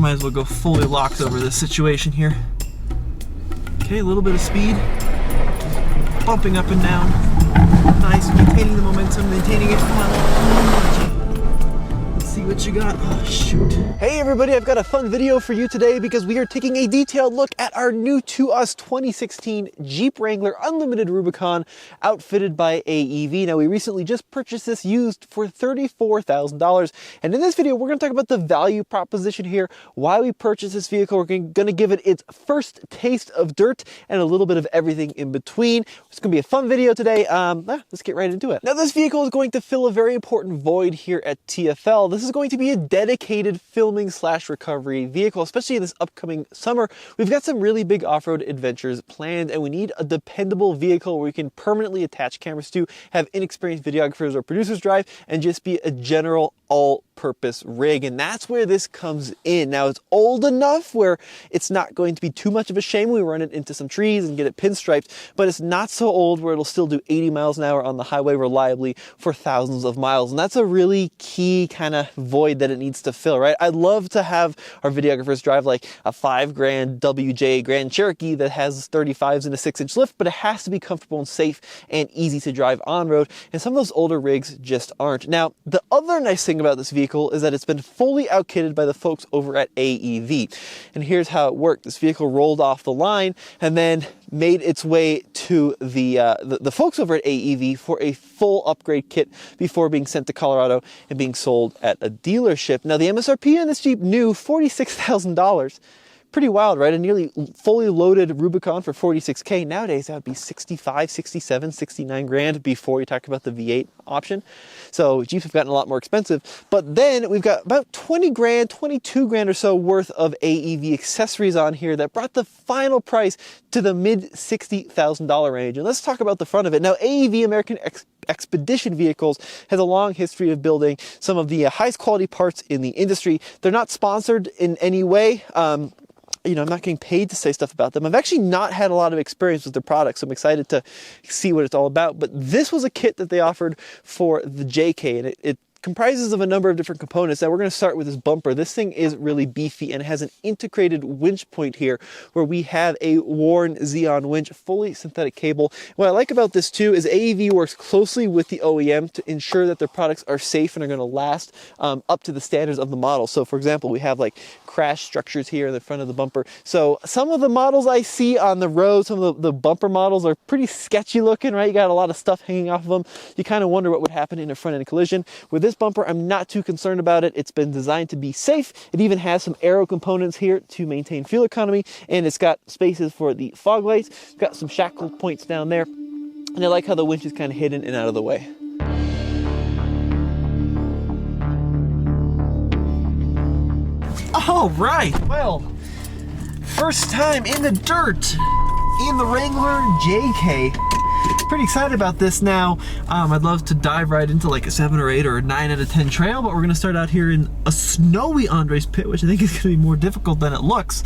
might as well go fully locked over this situation here. Okay, a little bit of speed. Bumping up and down. Nice, maintaining the momentum, maintaining it. Come on. Let's see what you got. Oh, shoot. Hey everybody, I've got a fun video for you today because we are taking a detailed look at our new to us 2016 Jeep Wrangler Unlimited Rubicon outfitted by AEV. Now we recently just purchased this used for $34,000. And in this video, we're gonna talk about the value proposition here, why we purchased this vehicle. We're gonna give it its first taste of dirt and a little bit of everything in between. It's gonna be a fun video today. Let's get right into it. Now this vehicle is going to fill a very important void here at TFL. This is going to be a dedicated filming/recovery vehicle, especially in this upcoming summer. We've got some really big off-road adventures planned, and we need a dependable vehicle where we can permanently attach cameras to, have inexperienced videographers or producers drive, and just be a general all-purpose rig. And that's where this comes in. Now it's old enough where it's not going to be too much of a shame. We run it into some trees and get it pinstriped, but it's not so old where it'll still do 80 miles an hour on the highway reliably for thousands of miles. And that's a really key kind of void that it needs to fill, right? I'd love to have our videographers drive like a $5,000 WJ Grand Cherokee that has 35s and a 6-inch lift, but it has to be comfortable and safe and easy to drive on road. And some of those older rigs just aren't. Now, the other nice thing about this vehicle is that it's been fully outkitted by the folks over at AEV. And here's how it worked. This vehicle rolled off the line and then made its way to the folks over at AEV for a full upgrade kit before being sent to Colorado and being sold at a dealership. Now the MSRP on this Jeep new, $46,000. Pretty wild, right? A nearly fully loaded Rubicon for $46K. Nowadays, that would be 65, 67, 69 grand before you talk about the V8 option. So Jeeps have gotten a lot more expensive. But then we've got about 20 grand, 22 grand or so worth of AEV accessories on here that brought the final price to the mid $60,000 range. And let's talk about the front of it. Now, AEV, American Expedition Vehicles, has a long history of building some of the highest quality parts in the industry. They're not sponsored in any way. You know, I'm not getting paid to say stuff about them. I've actually not had a lot of experience with their products, so I'm excited to see what it's all about. But this was a kit that they offered for the JK, and it comprises of a number of different components. Now we're going to start with this bumper. This thing is really beefy and it has an integrated winch point here where we have a Warn Xeon winch, fully synthetic cable. What I like about this too is AEV works closely with the OEM to ensure that their products are safe and are going to last up to the standards of the model. So for example, we have like crash structures here in the front of the bumper. So some of the models I see on the road, some of the bumper models are pretty sketchy looking, right? You got a lot of stuff hanging off of them. You kind of wonder what would happen in a front end collision. With this bumper, I'm not too concerned about it. It's been designed to be safe. It even has some aero components here to maintain fuel economy, and it's got spaces for the fog lights. It's got some shackle points down there, and I like how the winch is kind of hidden and out of the way. All right, well, first time in the dirt in the Wrangler JK. Pretty excited about this now. I'd love to dive right into like a 7 or 8 or a 9 out of 10 trail, but we're gonna start out here in a snowy Andres pit, which I think is gonna be more difficult than it looks,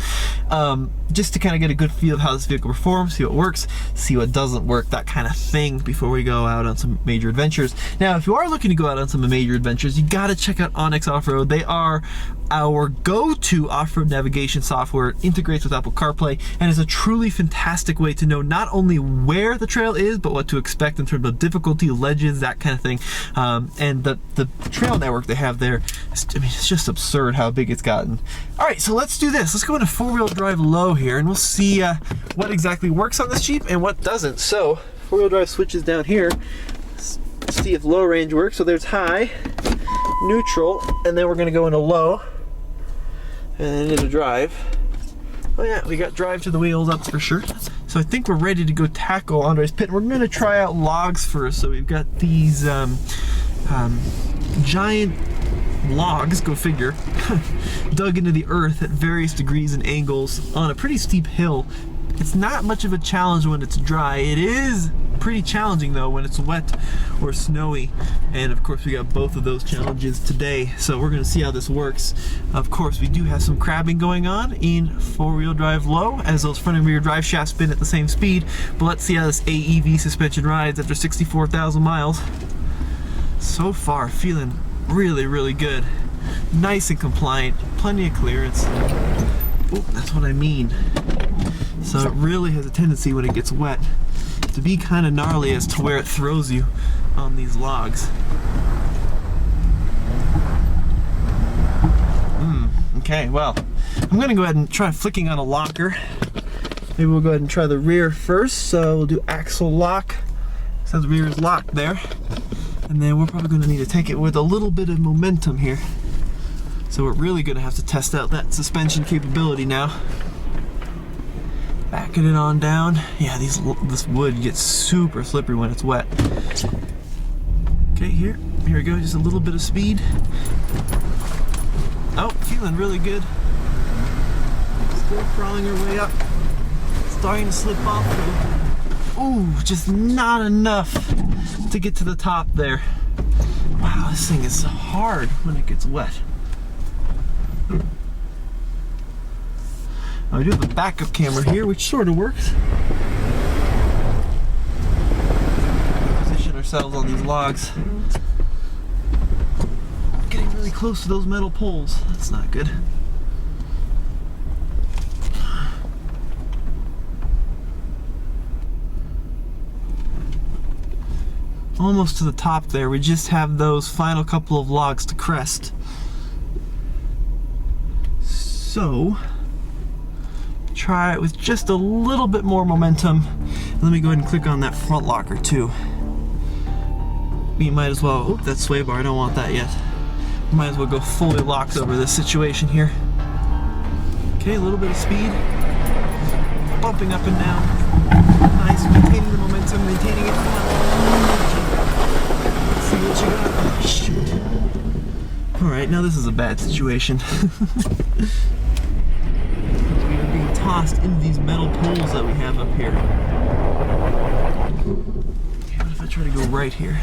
just to kind of get a good feel of how this vehicle performs, see what works, see what doesn't work, that kind of thing before we go out on some major adventures. Now, if you are looking to go out on some major adventures, you gotta check out Onyx Off-Road. They are our go-to off-road navigation software. It integrates with Apple CarPlay and is a truly fantastic way to know not only where the trail is, but what to expect in terms of difficulty, ledges, that kind of thing. And the trail network they have there, I mean, it's just absurd how big it's gotten. All right, so let's do this. Let's go into 4-wheel drive low here, and we'll see what exactly works on this Jeep and what doesn't. So 4-wheel drive switches down here. Let's see if low range works. So there's high, neutral, and then we're gonna go into low, and then into drive. Oh yeah, we got drive to the wheels up for sure. So I think we're ready to go tackle Andres pit. We're gonna try out logs first. So we've got these giant logs, go figure, dug into the earth at various degrees and angles on a pretty steep hill. It's not much of a challenge when it's dry. It is pretty challenging though when it's wet or snowy, and of course we got both of those challenges today, so we're going to see how this works. Of course we do have some crabbing going on in 4-wheel drive low as those front and rear drive shafts spin at the same speed, but let's see how this AEV suspension rides after 64,000 miles. So far feeling really good. nice and compliant, plenty of clearance. Oh, that's what I mean. So it really has a tendency when it gets wet to be kind of gnarly as to where it throws you on these logs. Okay, well, I'm gonna go ahead and try flicking on a locker. Maybe we'll go ahead and try the rear first. So we'll do axle lock. Says the rear is locked there. And then we're probably gonna need to take it with a little bit of momentum here. So we're really gonna have to test out that suspension capability now. Backing it on down. Yeah, this wood gets super slippery when it's wet. Okay, here we go, just a little bit of speed. Oh, feeling really good. Still crawling our way up. Starting to slip off though. Ooh, just not enough to get to the top there. Wow, this thing is hard when it gets wet. Now we do have a backup camera here, which sort of works. Position ourselves on these logs. Getting really close to those metal poles. That's not good. Almost to the top there. We just have those final couple of logs to crest. So, try it with just a little bit more momentum. And let me go ahead and click on that front locker too. We might as well, oh, that sway bar, I don't want that yet. Might as well go fully locked over this situation here. Okay, a little bit of speed. Bumping up and down. Nice, maintaining the momentum, maintaining it. Come on. Let's see what you got. Oh, shoot. Alright, now this is a bad situation. We are being tossed into these metal poles that we have up here. Okay, what if I try to go right here?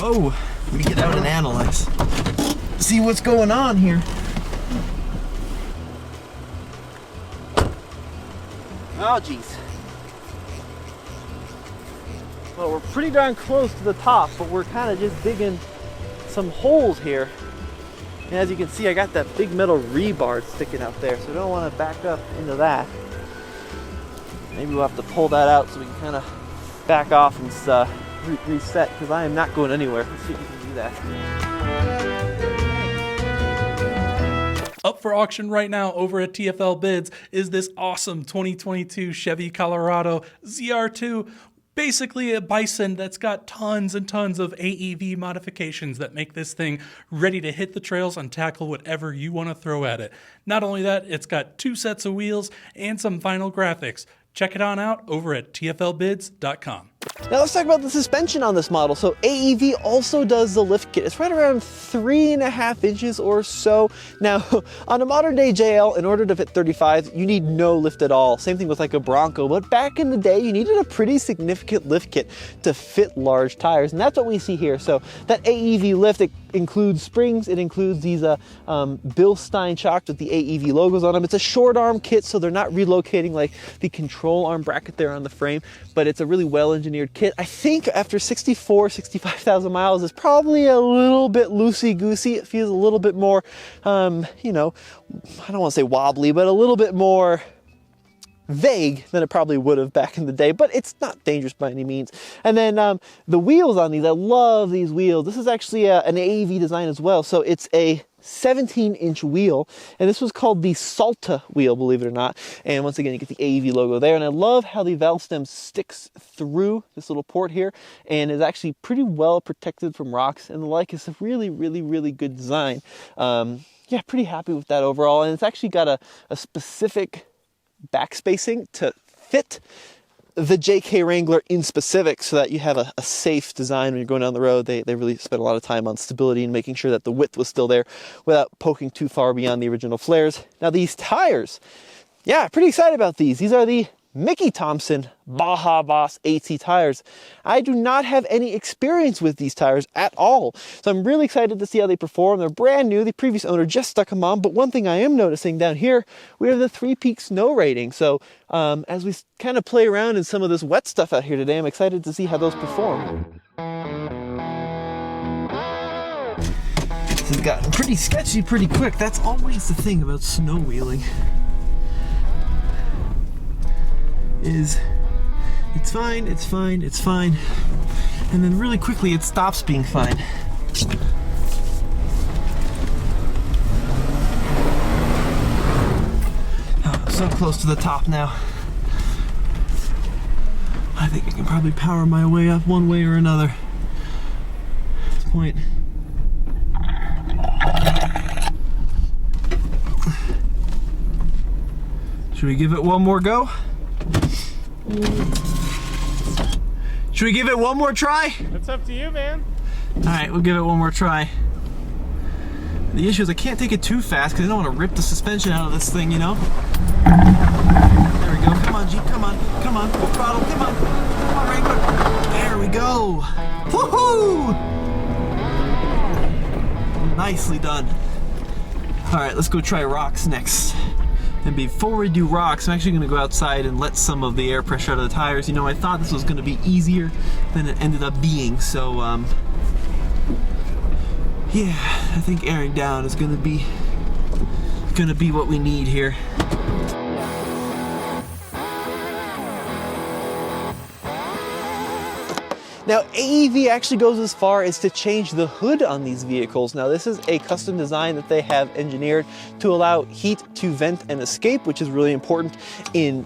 Whoa, let me get out and analyze. See what's going on here. Oh, geez. Well, we're pretty darn close to the top, but we're kind of just digging some holes here. And as you can see, I got that big metal rebar sticking out there, so I don't want to back up into that. Maybe we'll have to pull that out so we can kind of back off and reset, because I am not going anywhere. Let's see if we can do that. Up for auction right now over at TFL Bids is this awesome 2022 Chevy Colorado ZR2. Basically a Bison that's got tons and tons of AEV modifications that make this thing ready to hit the trails and tackle whatever you want to throw at it. Not only that, it's got 2 sets of wheels and some vinyl graphics. Check it on out over at TFLbids.com. Now let's talk about the suspension on this model. So AEV also does the lift kit. It's right around 3.5 inches or so. Now on a modern day JL, in order to fit 35, you need no lift at all. Same thing with like a Bronco, but back in the day, you needed a pretty significant lift kit to fit large tires. And that's what we see here. So that AEV lift, it includes springs. It includes these Bilstein shocks with the AEV logos on them. It's a short arm kit, so they're not relocating like the control arm bracket there on the frame, but it's a really well engineered kit. I think after 65,000 miles, it's probably a little bit loosey-goosey. It feels a little bit more, you know, I don't want to say wobbly, but a little bit more vague than it probably would have back in the day, but it's not dangerous by any means. And then the wheels on these, I love these wheels. This is actually an AEV design as well. So it's a 17-inch wheel, and this was called the Salta wheel, believe it or not. And once again, you get the AEV logo there, and I love how the valve stem sticks through this little port here and is actually pretty well protected from rocks and the like. It's a really, really, really good design. Yeah, pretty happy with that overall, and it's actually got a specific back spacing to fit the Jeep Wrangler in specific, so that you have a safe design when you're going down the road. They really spent a lot of time on stability and making sure that the width was still there without poking too far beyond the original flares. Now these tires, yeah, pretty excited about these. These are the Mickey Thompson Baja Boss AT tires. I do not have any experience with these tires at all, so I'm really excited to see how they perform. They're brand new. The previous owner just stuck them on, but one thing I am noticing down here, we have the 3-peak snow rating. So as we kind of play around in some of this wet stuff out here today, I'm excited to see how those perform. This has gotten pretty sketchy pretty quick. That's always the thing about snow wheeling. It's fine, it's fine, it's fine, and then really quickly it stops being fine. Oh, I'm so close to the top now. I think I can probably power my way up one way or another at this point. Should we give it one more go? Should we give it one more try? That's up to you, man. All right, we'll give it one more try. The issue is I can't take it too fast because I don't want to rip the suspension out of this thing, you know? There we go. Come on, Jeep. Come on. Come on. Full throttle. Come on. Come on, Wrangler. There we go. Woohoo! Nicely done. All right, let's go try rocks next. And before we do rocks, I'm actually going to go outside and let some of the air pressure out of the tires. You know, I thought this was going to be easier than it ended up being. So, yeah, I think airing down is going to be what we need here. Now, AEV actually goes as far as to change the hood on these vehicles. Now, this is a custom design that they have engineered to allow heat to vent and escape, which is really important in,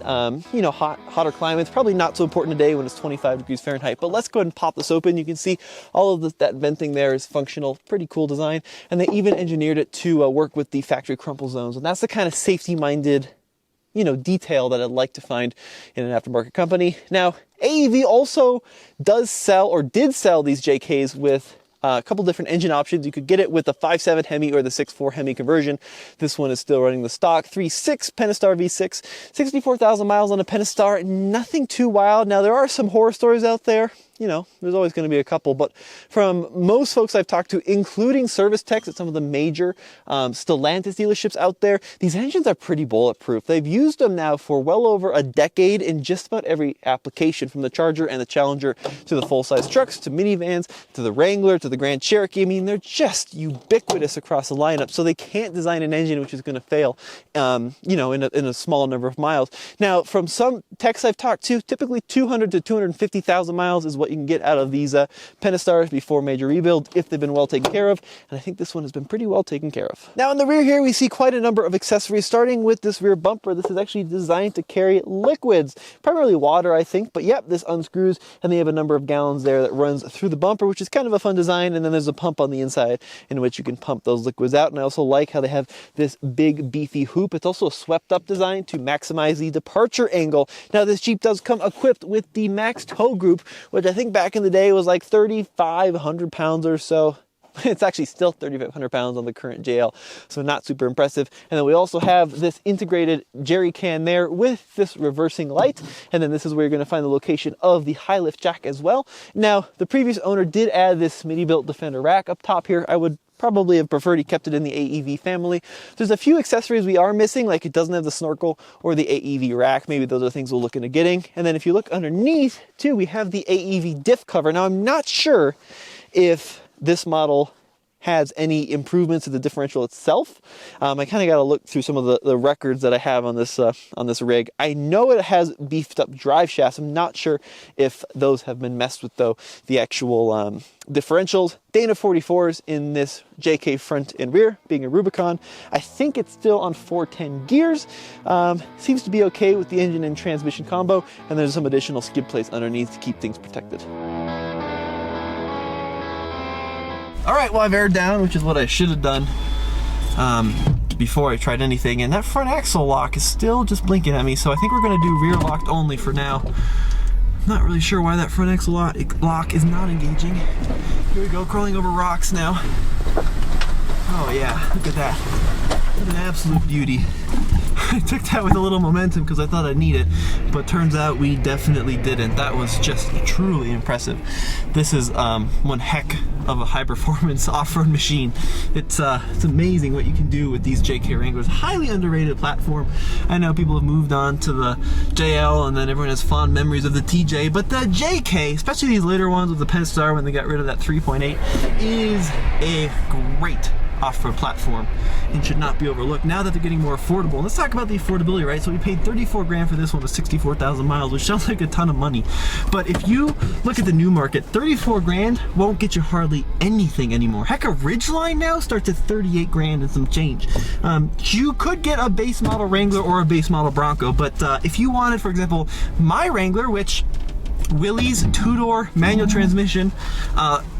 you know, hotter climates. Probably not so important today when it's 25 degrees Fahrenheit, but let's go ahead and pop this open. You can see all of that venting there is functional. Pretty cool design. And they even engineered it to work with the factory crumple zones. And that's the kind of safety-minded, you know, detail that I'd like to find in an aftermarket company. Now, AEV also does sell, or did sell, these JKs with a couple different engine options. You could get it with the 5.7 Hemi or the 6.4 Hemi conversion. This one is still running the stock 3.6 Pentastar V6, 64,000 miles on a Pentastar. Nothing too wild. Now, there are some horror stories out there. You know, there's always going to be a couple, but from most folks I've talked to, including service techs at some of the major Stellantis dealerships out there, these engines are pretty bulletproof. They've used them now for well over a decade in just about every application, from the Charger and the Challenger to the full-size trucks, to minivans, to the Wrangler, to the Grand Cherokee. I mean, they're just ubiquitous across the lineup, so they can't design an engine which is going to fail, you know, in a small number of miles. Now, from some techs I've talked to, typically 200 to 250,000 miles is what you can get out of these Pentastars before major rebuild, if they've been well taken care of, and I think this one has been pretty well taken care of. Now, in the rear here, we see quite a number of accessories, starting with this rear bumper. This is actually designed to carry liquids, primarily water, I think, but yep, this unscrews, and they have a number of gallons there that runs through the bumper, which is kind of a fun design, and then there's a pump on the inside in which you can pump those liquids out. And I also like how they have this big, beefy hoop. It's also a swept-up design to maximize the departure angle. Now, this Jeep does come equipped with the Max Tow Group, which I think back in the day was like 3,500 pounds or so. It's actually still 3,500 pounds on the current JL, so not super impressive. And then we also have this integrated jerry can there with this reversing light. And then this is where you're going to find the location of the high lift jack as well. Now, the previous owner did add this mini-built Defender rack up top here. I would probably have preferred he kept it in the AEV family. There's a few accessories we are missing, like it doesn't have the snorkel or the AEV rack. Maybe those are things we'll look into getting. And then if you look underneath too, we have the AEV diff cover. Now, I'm not sure if this model has any improvements to the differential itself. I kind of got to look through some of the records that I have on this rig. I know it has beefed up drive shafts. I'm not sure if those have been messed with though. The actual differentials, Dana 44s in this JK front and rear, being a Rubicon. I think it's still on 410 gears. Seems to be okay with the engine and transmission combo, and there's some additional skid plates underneath to keep things protected. All right, well, I've aired down, which is what I should have done before I tried anything, and that front axle lock is still just blinking at me, so I think we're gonna do rear locked only for now. Not really sure why that front axle lock is not engaging. Here we go, crawling over rocks now. Oh yeah, look at that. What an absolute beauty. I took that with a little momentum because I thought I'd need it, but turns out we definitely didn't. That was just truly impressive. This is one heck of a high-performance off-road machine. It's amazing what you can do with these JK Wranglers. Highly underrated platform. I know people have moved on to the JL, and then everyone has fond memories of the TJ, but the JK, especially these later ones with the Pentastar when they got rid of that 3.8, is a great off-road platform and should not be overlooked now that they're getting more affordable. And let's talk about the affordability, right? So we paid 34 grand for this one with 64,000 miles, which sounds like a ton of money. But if you look at the new market, 34 grand won't get you hardly anything anymore. Heck, a Ridgeline now starts at 38 grand and some change. You could get a base model Wrangler or a base model Bronco, but if you wanted, for example, my Wrangler, which Willys two-door manual transmission,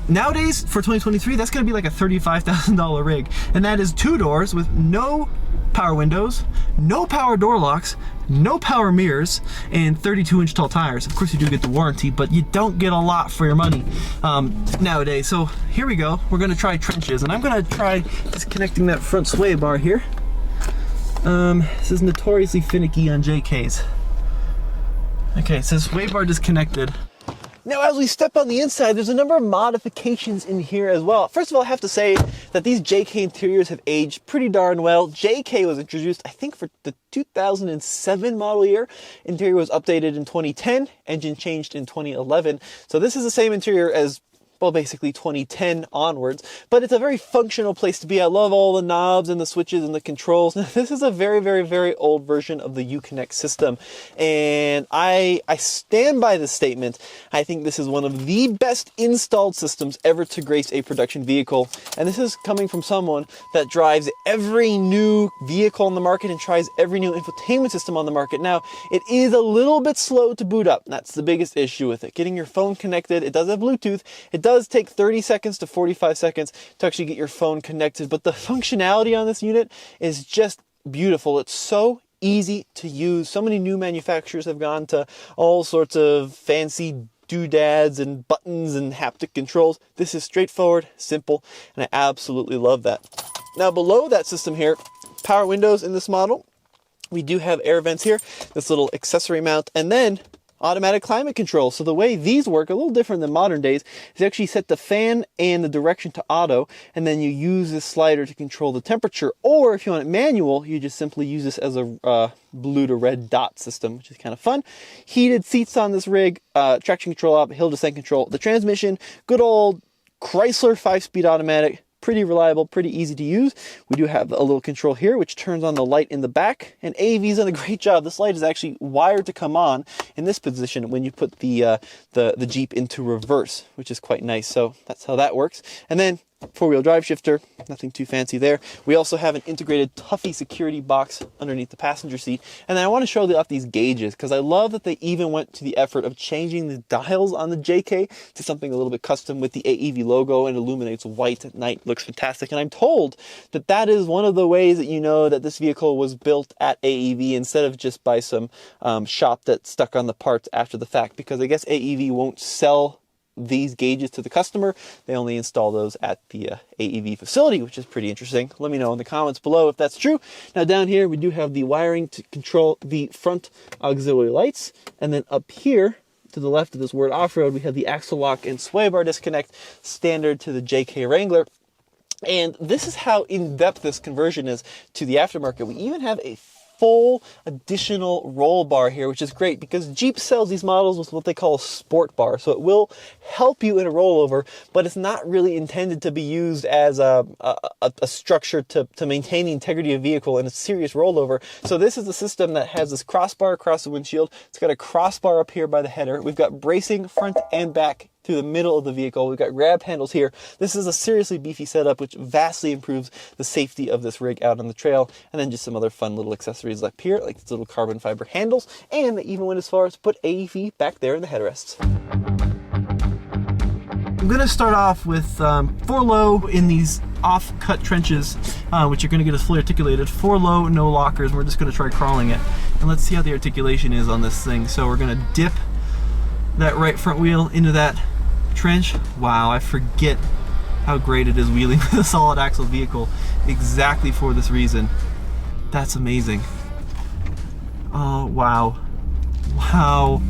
nowadays for 2023 that's going to be like a $35,000 rig, and that is 2 doors with no power windows, no power door locks, no power mirrors, and 32-inch tall tires. Of course you do get the warranty, but you don't get a lot for your money nowadays. So here we go, we're going to try trenches, and I'm going to try disconnecting that front sway bar here. This is notoriously finicky on JKs. Okay, it says sway bar disconnected. Now, as we step on the inside, there's a number of modifications in here as well. First of all, I have to say that these JK interiors have aged pretty darn well. JK was introduced, I think, for the 2007 model year. Interior was updated in 2010, engine changed in 2011. So this is the same interior as, well, basically 2010 onwards, but it's a very functional place to be. I love all the knobs and the switches and the controls. Now, this is a very, very, very old version of the Uconnect system, and I stand by this statement. I think this is one of the best installed systems ever to grace a production vehicle, and this is coming from someone that drives every new vehicle on the market and tries every new infotainment system on the market. Now, it is a little bit slow to boot up. That's the biggest issue with it. Getting your phone connected. It does have Bluetooth. It does take 30 seconds to 45 seconds to actually get your phone connected, but the functionality on this unit is just beautiful. It's so easy to use. So many new manufacturers have gone to all sorts of fancy doodads and buttons and haptic controls. This is straightforward, simple, and I absolutely love that. Now, below that system here, power windows in this model. We do have air vents here, this little accessory mount, and then automatic climate control. So the way these work, a little different than modern days, is you actually set the fan and the direction to auto, and then you use this slider to control the temperature. Or if you want it manual, you just simply use this as a blue to red dot system, which is kind of fun. Heated seats on this rig, traction control up, hill descent control. The transmission, good old Chrysler 5-speed automatic. Pretty reliable, pretty easy to use. We do have a little control here which turns on the light in the back, and AEV's done a great job. This light is actually wired to come on in this position when you put the Jeep into reverse, which is quite nice. So that's how that works. And then 4-wheel drive shifter, nothing too fancy there. We also have an integrated Tuffy security box underneath the passenger seat. And then I want to show off these gauges because I love that they even went to the effort of changing the dials on the JK to something a little bit custom with the AEV logo, and illuminates white at night. Looks fantastic. And I'm told that that is one of the ways that you know that this vehicle was built at AEV instead of just by some shop that stuck on the parts after the fact, because I guess AEV won't sell these gauges to the customer. They only install those at the AEV facility, which is pretty interesting. Let me know in the comments below if that's true. Now down here we do have the wiring to control the front auxiliary lights, and then up here to the left of this word off-road we have the axle lock and sway bar disconnect, standard to the JK Wrangler. And this is how in-depth this conversion is to the aftermarket. We even have a full additional roll bar here, which is great because Jeep sells these models with what they call a sport bar. So it will help you in a rollover, but it's not really intended to be used as a structure to maintain the integrity of the vehicle in a serious rollover. So this is the system that has this crossbar across the windshield. It's got a crossbar up here by the header. We've got bracing front and back through the middle of the vehicle. We've got grab handles here. This is a seriously beefy setup, which vastly improves the safety of this rig out on the trail. And then just some other fun little accessories up here, like these little carbon fiber handles. And they even went as far as to put AEV back there in the headrests. I'm going to start off with 4 low in these off-cut trenches, which you're going to get as fully articulated. 4 low, no lockers. We're just going to try crawling it. And let's see how the articulation is on this thing. So we're going to dip that right front wheel into that trench. Wow, I forget how great it is wheeling with a solid axle vehicle exactly for this reason. That's amazing. Oh, wow. Wow.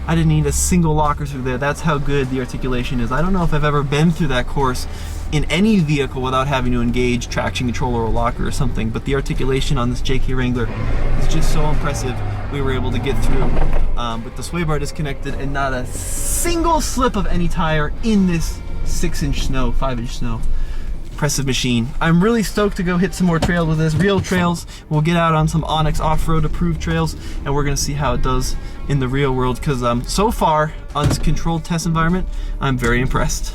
I didn't need a single locker through there. That's how good the articulation is. I don't know if I've ever been through that course in any vehicle without having to engage traction control or a locker or something, but the articulation on this JK Wrangler is just so impressive. We were able to get through with the sway bar disconnected and not a single slip of any tire in this 6-inch snow, 5-inch snow. Impressive machine. I'm really stoked to go hit some more trails with this. Real trails. We'll get out on some Onyx off-road approved trails, and we're gonna see how it does in the real world, because so far on this controlled test environment, I'm very impressed.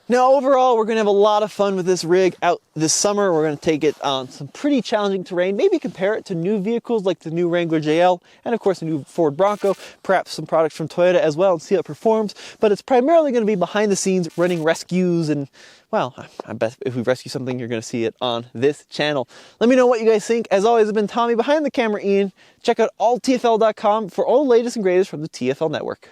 Now overall, we're gonna have a lot of fun with this rig out this summer. We're gonna take it on some pretty challenging terrain, maybe compare it to new vehicles like the new Wrangler JL, and of course the new Ford Bronco, perhaps some products from Toyota as well, and see how it performs. But it's primarily gonna be behind the scenes running rescues, and well, I bet if we rescue something, you're gonna see it on this channel. Let me know what you guys think. As always, I've been Tommy, behind the camera Ian. Check out alltfl.com for all the latest and greatest from the TFL network.